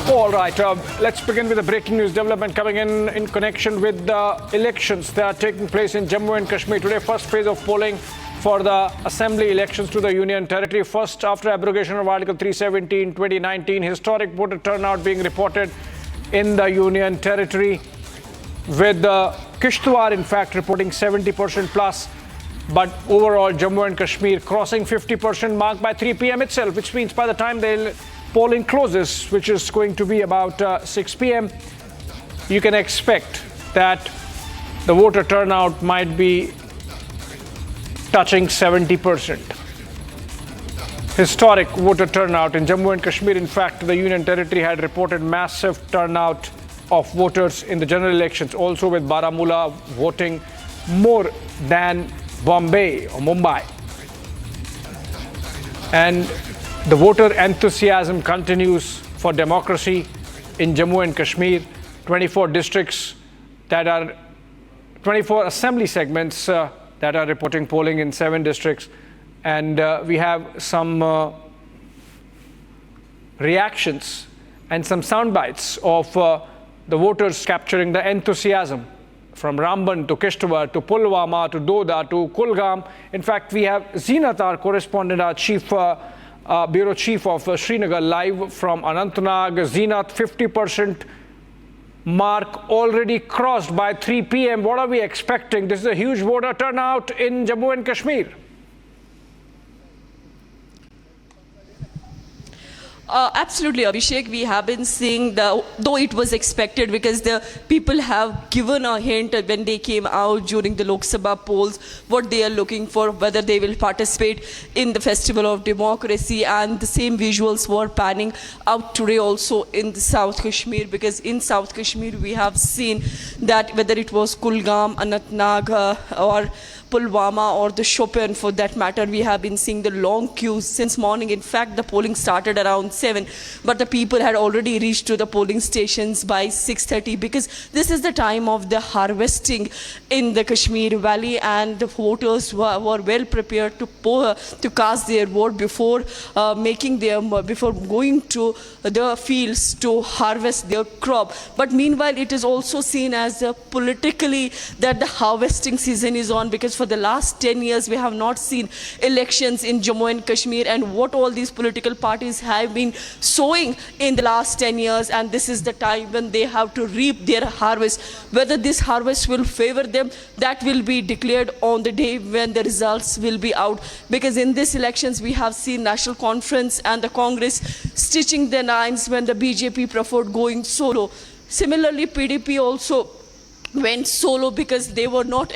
All right, let's begin with the breaking news development coming in connection with the elections that are taking place in Jammu and Kashmir. Today, first phase of polling for the assembly elections to the Union Territory. First, after abrogation of Article 370 in 2019, historic voter turnout being reported in the Union Territory, with Kishtwar, in fact, reporting 70% plus. But overall, Jammu and Kashmir crossing 50% mark by 3 p.m. itself, which means by the time the polling closes, which is going to be about 6 p.m., you can expect that the voter turnout might be touching 70%. Historic voter turnout in Jammu and Kashmir. In fact, the Union Territory had reported massive turnout of voters in the general elections, also with Baramulla voting more than Bombay or Mumbai. And the voter enthusiasm continues for democracy in Jammu and Kashmir. 24 districts that are 24 assembly segments that are reporting polling in 7 districts. And we have some reactions and some sound bites of the voters capturing the enthusiasm from Ramban to Kishtwar to Pulwama to Doda to Kulgam. In fact, we have Zeenat, our correspondent, our bureau chief of Srinagar, live from Anantnag. Zeenat, 50% mark already crossed by 3 p.m. What are we expecting? This is a huge voter turnout in Jammu and Kashmir. Absolutely, Abhishek. We have been seeing, though it was expected, because the people have given a hint when they came out during the Lok Sabha polls, what they are looking for, whether they will participate in the Festival of Democracy, and the same visuals were panning out today also in the South Kashmir, because in South Kashmir we have seen that whether it was Kulgam, Anantnag or Pulwama or the Shopian for that matter, we have been seeing the long queues since morning. In fact, the polling started around 7, but the people had already reached to the polling stations by 6:30, because this is the time of the harvesting in the Kashmir Valley, and the voters were well prepared to cast their vote before before going to the fields to harvest their crop. But meanwhile, it is also seen as politically that the harvesting season is on, because for the last 10 years we have not seen elections in Jammu and Kashmir, and what all these political parties have been sowing in the last 10 years, and this is the time when they have to reap their harvest. Whether this harvest will favor them, that will be declared on the day when the results will be out, because in these elections we have seen National Conference and the Congress stitching their lines when the BJP preferred going solo. Similarly, PDP also went solo because they were not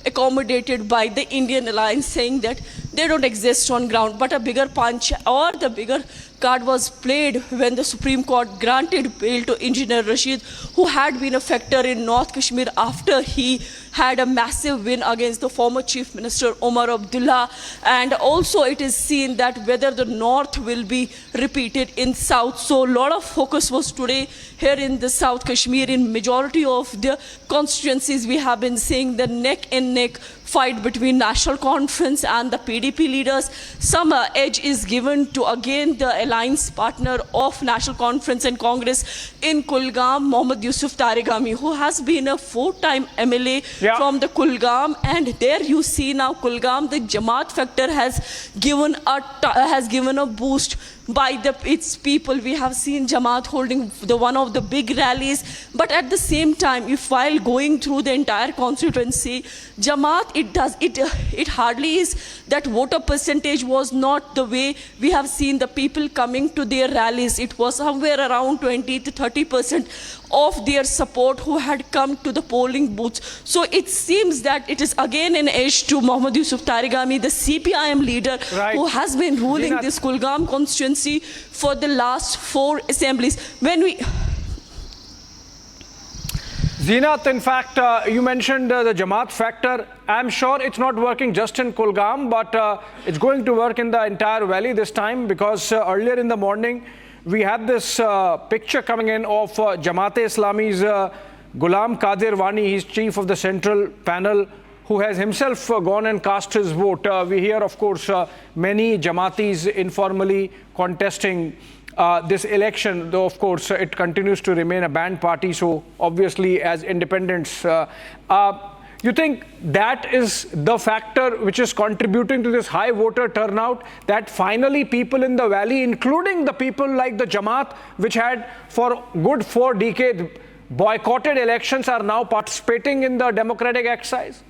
accommodated by the Indian alliance, saying that they don't exist on ground. But a bigger punch or the bigger card was played when the Supreme Court granted bail to Engineer Rashid, who had been a factor in North Kashmir after he had a massive win against the former Chief Minister Omar Abdullah. And also it is seen that whether the North will be repeated in South. So a lot of focus was today here in the South Kashmir. In majority of the constituencies, we have been seeing the neck and neck fight between National Conference and the PDP leaders. Some edge is given to again the alliance partner of National Conference and Congress in Kulgam, Mohammad Yusuf Tarigami, who has been a 4-time MLA from the Kulgam. And there you see now Kulgam, the Jamaat factor has given a boost by its people. We have seen Jamaat holding one of the big rallies, but at the same time, if while going through the entire constituency, Jamaat, it hardly is that voter percentage was not the way we have seen the people coming to their rallies. It was somewhere around 20 to 30% of their support who had come to the polling booths. So it seems that it is again an edge to Mohammad Yusuf Tarigami, the CPIM leader, who has been ruling this Kulgam constituency for the last 4 assemblies. Zeenat, in fact, you mentioned the Jamaat factor. I'm sure it's not working just in Kulgam, but it's going to work in the entire valley this time, because earlier in the morning, we had this picture coming in of Jamaat-e-Islami's Ghulam Qadir Wani. He's chief of the central panel, who has himself gone and cast his vote. We hear, of course, many Jamaatis informally contesting this election, though of course it continues to remain a banned party. So obviously, as independents, you think that is the factor which is contributing to this high voter turnout, that finally people in the valley, including the people like the Jamaat, which had for good 4 decades boycotted elections, are now participating in the democratic exercise?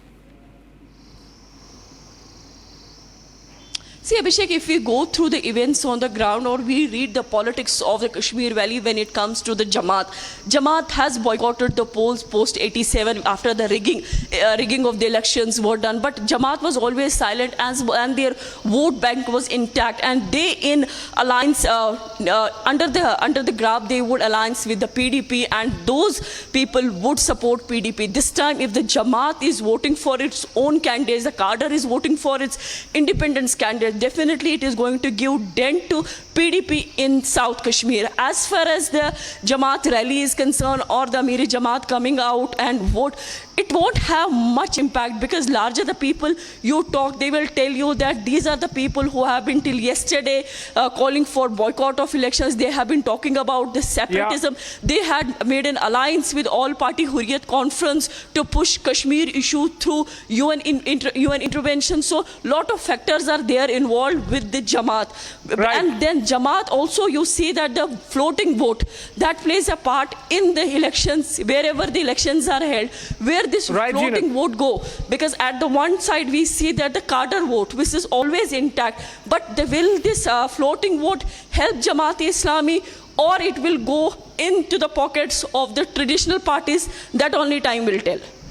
See, Abhishek, if we go through the events on the ground or we read the politics of the Kashmir Valley when it comes to the Jamaat has boycotted the polls post 87 after the rigging of the elections were done. But Jamaat was always silent and their vote bank was intact. And they in alliance, under the graph, they would alliance with the PDP, and those people would support PDP. This time, if the Jamaat is voting for its own candidates, the cadre is voting for its independence candidates, definitely it is going to give dent to PDP in South Kashmir. As far as the Jamaat rally is concerned, or the Miri Jamaat coming out and vote, it won't have much impact, because larger the people you talk, they will tell you that these are the people who have been till yesterday calling for boycott of elections. They have been talking about the separatism. Yeah. They had made an alliance with All Party Hurriyat Conference to push Kashmir issue through UN intervention. So lot of factors are there involved with the Jamaat. Right. And then Jamaat also, you see that the floating vote, that plays a part in the elections, wherever the elections are held, where this floating vote go. Because at the one side we see that the cadre vote, which is always intact, but will this floating vote help Jamaat-e-Islami, or it will go into the pockets of the traditional parties? That only time will tell.